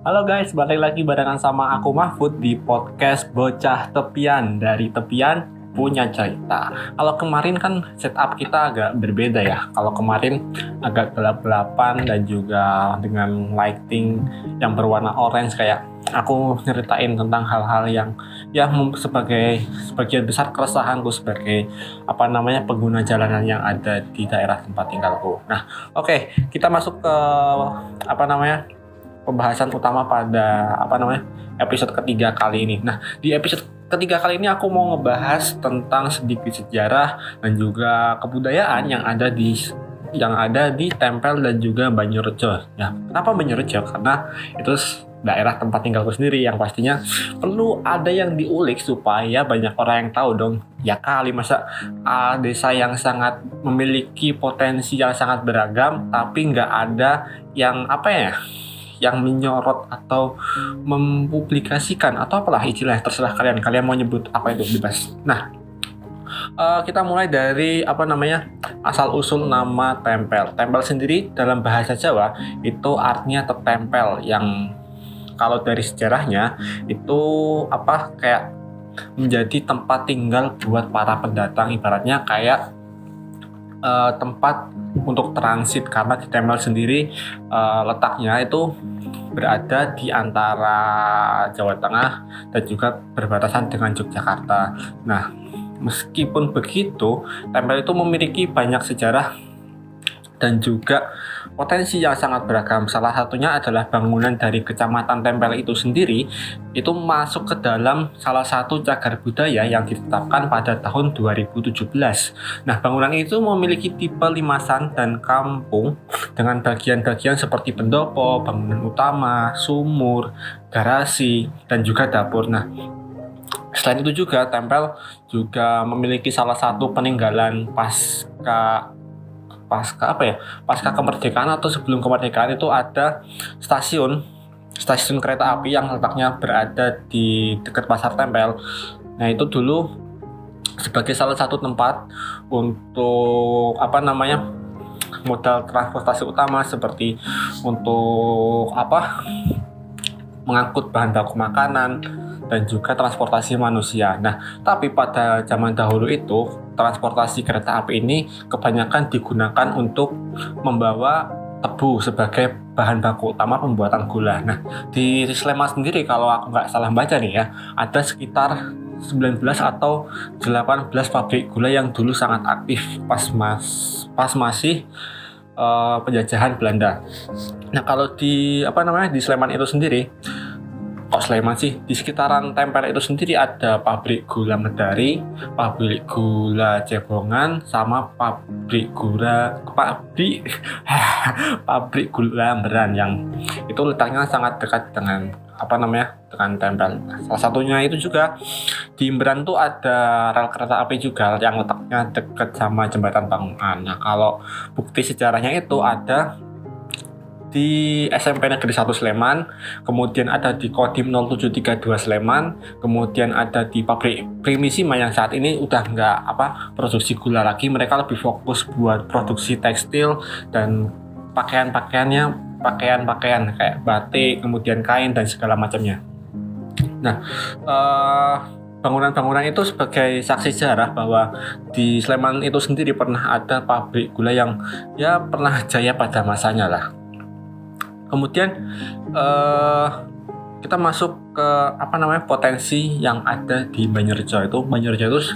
Halo guys, balik lagi barengan sama aku Mahfud di podcast Bocah Tepian. Dari Tepian punya cerita. Kalau kemarin kan setup kita agak berbeda ya. Kalau kemarin agak gelap-gelapan dan juga dengan lighting yang berwarna orange, kayak aku nyeritain tentang hal-hal yang sebagai sebagian besar keresahanku sebagai pengguna jalanan yang ada di daerah tempat tinggalku. Nah, oke, kita masuk ke pembahasan utama pada episode ketiga kali ini. Nah, di episode ketiga kali ini aku mau ngebahas tentang sedikit sejarah dan juga kebudayaan yang ada di Tempel dan juga Banjarnegara. Ya, kenapa Banjarnegara? Karena itu daerah tempat tinggalku sendiri yang pastinya perlu ada yang diulik supaya banyak orang yang tahu dong. Ya kali, masa desa yang sangat memiliki potensi yang sangat beragam tapi nggak ada yang menyorot atau mempublikasikan atau apalah istilah, terserah kalian mau nyebut apa itu, bebas. Nah, kita mulai dari asal usul nama Tempel. Tempel sendiri dalam bahasa Jawa itu artinya tertempel, yang kalau dari sejarahnya itu kayak menjadi tempat tinggal buat para pendatang, ibaratnya kayak tempat untuk transit, karena di Tempel sendiri letaknya itu berada di antara Jawa Tengah dan juga berbatasan dengan Yogyakarta. Nah, meskipun begitu, Tempel itu memiliki banyak sejarah dan juga potensi yang sangat beragam. Salah satunya adalah bangunan dari Kecamatan Tempel itu sendiri itu masuk ke dalam salah satu cagar budaya yang ditetapkan pada tahun 2017. Nah, bangunan itu memiliki tipe limasan dan kampung dengan bagian-bagian seperti pendopo, bangunan utama, sumur, garasi, dan juga dapur. Nah, selain itu juga Tempel juga memiliki salah satu peninggalan pasca kemerdekaan atau sebelum kemerdekaan. Itu ada stasiun kereta api yang letaknya berada di dekat Pasar Tempel. Nah, itu dulu sebagai salah satu tempat untuk modal transportasi utama, seperti untuk mengangkut bahan baku makanan dan juga transportasi manusia. Nah, tapi pada zaman dahulu itu transportasi kereta api ini kebanyakan digunakan untuk membawa tebu sebagai bahan baku utama pembuatan gula. Nah, di Sleman sendiri kalau aku nggak salah baca nih ya, ada sekitar 19 atau 18 pabrik gula yang dulu sangat aktif pas masih penjajahan Belanda. Nah, kalau di Sleman itu sendiri, Sleman sih, di sekitaran Tempel itu sendiri ada pabrik gula Medari, pabrik gula Cebongan, sama pabrik gula Beran, yang itu letaknya sangat dekat dengan dengan Tempel. Salah satunya itu juga di Beran tuh ada rel kereta api juga yang letaknya dekat sama jembatan Bangungan. Nah, kalau bukti sejarahnya itu ada di SMP Negeri 1 Sleman, kemudian ada di Kodim 0732 Sleman, kemudian ada di pabrik Primisima yang saat ini udah nggak produksi gula lagi. Mereka lebih fokus buat produksi tekstil dan pakaian kayak batik, kemudian kain dan segala macamnya. Nah, bangunan-bangunan itu sebagai saksi sejarah bahwa di Sleman itu sendiri pernah ada pabrik gula yang pernah jaya pada masanya lah. Kemudian kita masuk ke potensi yang ada di Banjarnegara. Banjarnegara itu,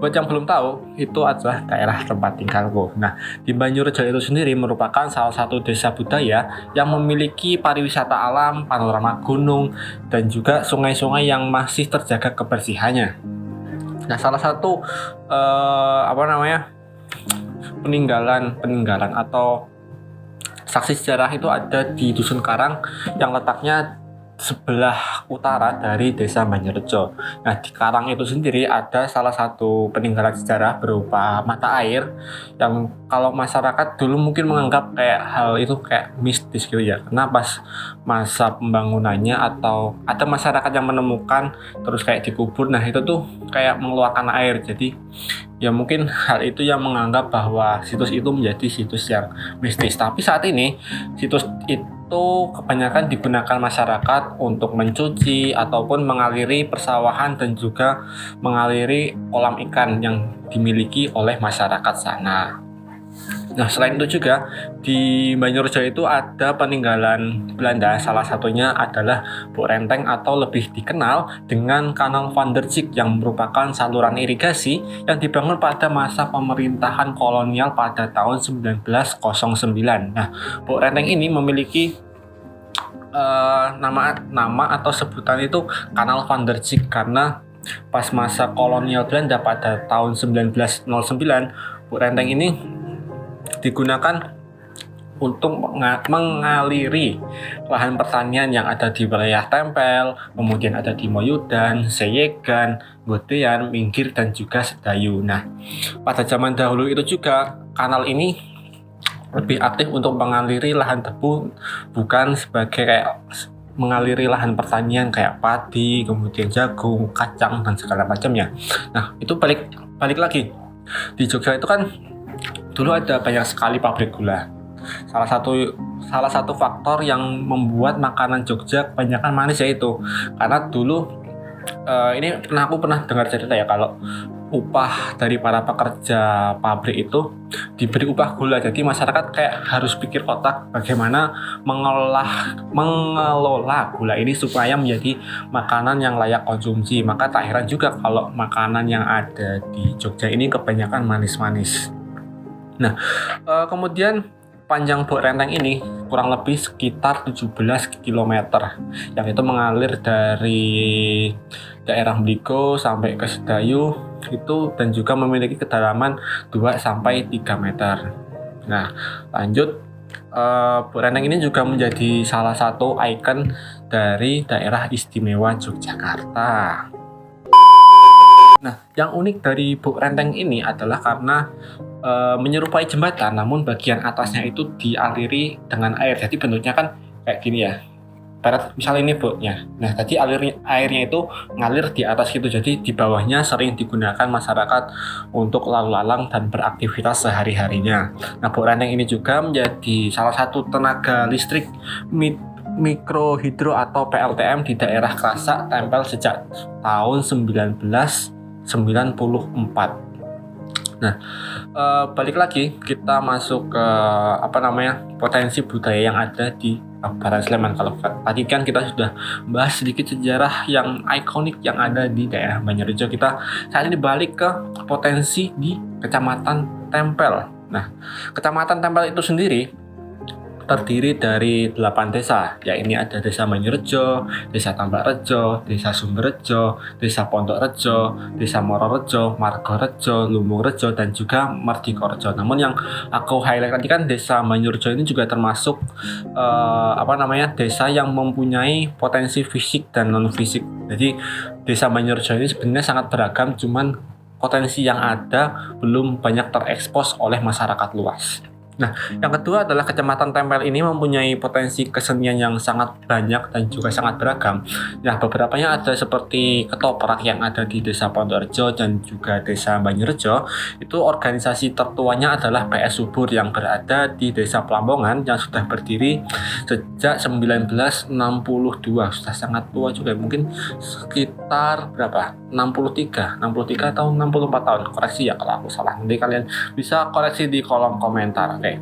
buat yang belum tahu, itu adalah daerah tempat tinggalku. Nah, di Banjarnegara itu sendiri merupakan salah satu desa budaya yang memiliki pariwisata alam, panorama gunung, dan juga sungai-sungai yang masih terjaga kebersihannya. Nah, salah satu peninggalan atau saksi sejarah itu ada di Dusun Karang yang letaknya sebelah utara dari desa Banjarnegara. Nah, di Karang itu sendiri ada salah satu peninggalan sejarah berupa mata air yang kalau masyarakat dulu mungkin menganggap kayak hal itu kayak mistis gitu ya, karena pas masa pembangunannya atau ada masyarakat yang menemukan terus kayak dikubur. Nah, itu tuh kayak mengeluarkan air, jadi ya mungkin hal itu yang menganggap bahwa situs itu menjadi situs yang mistis. Tapi saat ini situs itu kebanyakan digunakan masyarakat untuk mencuci ataupun mengaliri persawahan dan juga mengaliri kolam ikan yang dimiliki oleh masyarakat sana. Nah, selain itu juga di Banjarjo itu ada peninggalan Belanda, salah satunya adalah Bok Renteng atau lebih dikenal dengan Kanal Van der Zijk yang merupakan saluran irigasi yang dibangun pada masa pemerintahan kolonial pada tahun 1909. Nah, Bok Renteng ini memiliki nama atau sebutan itu Kanal Van der Zijk karena pas masa kolonial Belanda pada tahun 1909, Bok Renteng ini digunakan untuk mengaliri lahan pertanian yang ada di wilayah Tempel, kemudian ada di Moyudan, Seyegan, Godean, Minggir, dan juga Sedayu. Nah, pada zaman dahulu itu juga kanal ini lebih aktif untuk mengaliri lahan tebu, bukan sebagai kayak mengaliri lahan pertanian kayak padi, kemudian jagung, kacang, dan segala macamnya. Nah, itu balik lagi. Di Jogja itu kan dulu ada banyak sekali pabrik gula. Salah satu faktor yang membuat makanan Jogja kebanyakan manis yaitu karena dulu aku pernah dengar cerita ya kalau upah dari para pekerja pabrik itu diberi upah gula. Jadi masyarakat kayak harus pikir otak bagaimana mengelola gula ini supaya menjadi makanan yang layak konsumsi. Maka tak heran juga kalau makanan yang ada di Jogja ini kebanyakan manis-manis. Nah, kemudian panjang Bok Renteng ini kurang lebih sekitar 17 km yang itu mengalir dari daerah Bligo sampai ke Sedayu itu dan juga memiliki kedalaman 2-3 meter. Nah, lanjut Bok Renteng ini juga menjadi salah satu ikon dari daerah istimewa Yogyakarta. Nah, yang unik dari Bok Renteng ini adalah karena menyerupai jembatan, namun bagian atasnya itu dialiri dengan air. Jadi bentuknya kan kayak gini ya. Misalnya ini botnya. Nah, tadi airnya itu ngalir di atas gitu. Jadi di bawahnya sering digunakan masyarakat untuk lalu lalang dan beraktivitas sehari-harinya. Nah, Bok Renteng ini juga menjadi salah satu tenaga listrik mikrohidro atau PLTM di daerah Krasak Tempel sejak tahun 1994. Nah, balik lagi kita masuk ke potensi budaya yang ada di Barat Sleman. Kalau tadi kan kita sudah bahas sedikit sejarah yang ikonik yang ada di daerah Banjarjo, kita saat ini balik ke potensi di Kecamatan Tempel. Nah, Kecamatan Tempel itu sendiri terdiri dari 8 desa, yaitu ada Desa Banjarjo, Desa Tambakrejo, Desa Sumberrejo, Desa Pondokrejo, Desa Mororejo, Margorejo, Lumbungrejo, dan juga Mardikorejo. Namun yang aku highlight tadi kan Desa Banjarjo ini juga termasuk desa yang mempunyai potensi fisik dan non fisik. Jadi Desa Banjarjo ini sebenarnya sangat beragam, cuman potensi yang ada belum banyak terekspos oleh masyarakat luas. Nah, yang kedua adalah Kecamatan Tempel ini mempunyai potensi kesenian yang sangat banyak dan juga sangat beragam. Nah, beberapanya ada seperti ketoprak yang ada di Desa Pondokrejo dan juga Desa Banjarjo. Itu organisasi tertuanya adalah PS Subur yang berada di Desa Pelambongan yang sudah berdiri sejak 1962. Sudah sangat tua juga, mungkin sekitar 63 atau 64 tahun. Koreksi ya kalau aku salah. Nanti kalian bisa koreksi di kolom komentar. Oke.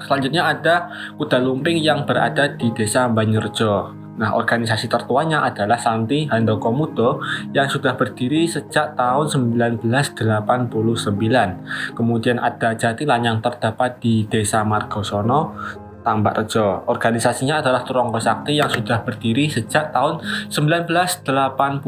Selanjutnya ada Kuda Lumping yang berada di Desa Banjarjo. Nah, organisasi tertuanya adalah Santi Handoko Mudo yang sudah berdiri sejak tahun 1989. Kemudian ada Jatilan yang terdapat di Desa Margosono, Tambakrejo. Organisasinya adalah Turonggo Sakti yang sudah berdiri sejak tahun 1985.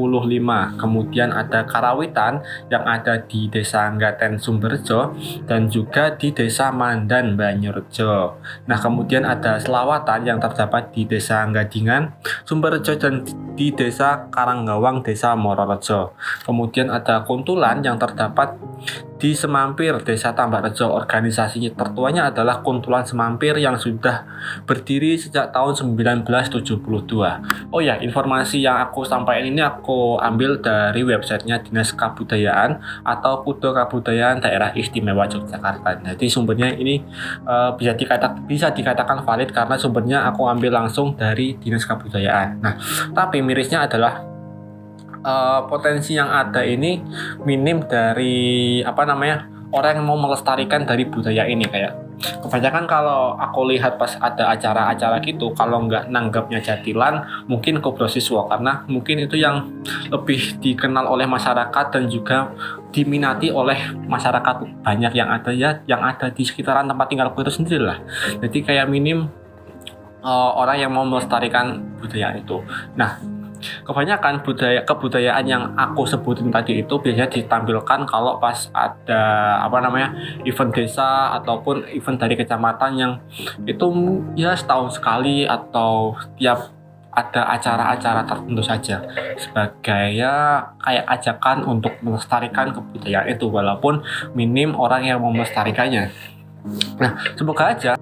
Kemudian ada Karawitan yang ada di Desa Ngaten Sumberjo dan juga di Desa Mandan Banjarjo. Nah, kemudian ada Selawatan yang terdapat di Desa Gadingan, Sumberjo, dan di Desa Karanggawang, Desa Mororejo. Kemudian ada Kuntulan yang terdapat di Semampir, Desa Tambakrejo. Organisasi tertuanya adalah Kuntulan Semampir yang sudah berdiri sejak tahun 1972. Oh ya, informasi yang aku sampaikan ini aku ambil dari websitenya Dinas Kebudayaan atau Kudo Kabudayaan Daerah Istimewa Yogyakarta. Jadi sumbernya ini bisa dikatakan valid karena sumbernya aku ambil langsung dari Dinas Kebudayaan. Nah, tapi mirisnya adalah potensi yang ada ini minim dari orang yang mau melestarikan dari budaya ini. Kayak kebanyakan kalau aku lihat pas ada acara-acara gitu, kalau nggak nanggapnya jadilan mungkin kobrosiswa, karena mungkin itu yang lebih dikenal oleh masyarakat dan juga diminati oleh masyarakat banyak yang ada di sekitaran tempat tinggalku itu sendiri lah. Jadi kayak minim orang yang mau melestarikan budaya itu. Nah, kebanyakan kebudayaan yang aku sebutin tadi itu biasanya ditampilkan kalau pas ada event desa ataupun event dari kecamatan yang itu ya setahun sekali atau tiap ada acara-acara tertentu saja, sebagai kayak ajakan untuk melestarikan kebudayaan itu, walaupun minim orang yang mau melestarikannya. Nah, semoga aja.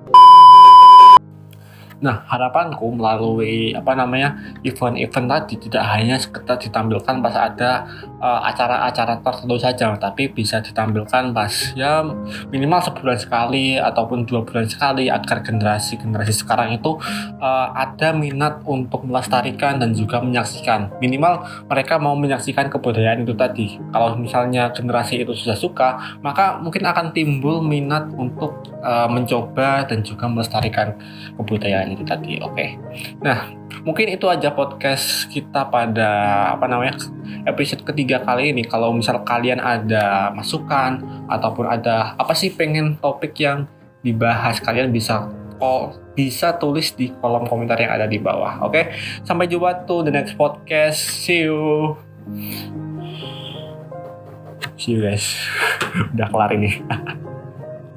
Nah, harapanku melalui event-event tadi tidak hanya sekedar ditampilkan pas ada acara-acara tertentu saja, tapi bisa ditampilkan pas ya minimal sebulan sekali ataupun 2 bulan sekali, agar generasi sekarang itu ada minat untuk melestarikan dan juga menyaksikan. Minimal mereka mau menyaksikan kebudayaan itu tadi. Kalau misalnya generasi itu sudah suka, maka mungkin akan timbul minat untuk mencoba dan juga melestarikan kebudayaan itu tadi. Oke. Nah, mungkin itu aja podcast kita pada episode ketiga kali ini. Kalau misal kalian ada masukan ataupun ada pengen topik yang dibahas, kalian bisa tulis di kolom komentar yang ada di bawah. Oke. Sampai jumpa to the next podcast. See you guys. Udah kelar ini.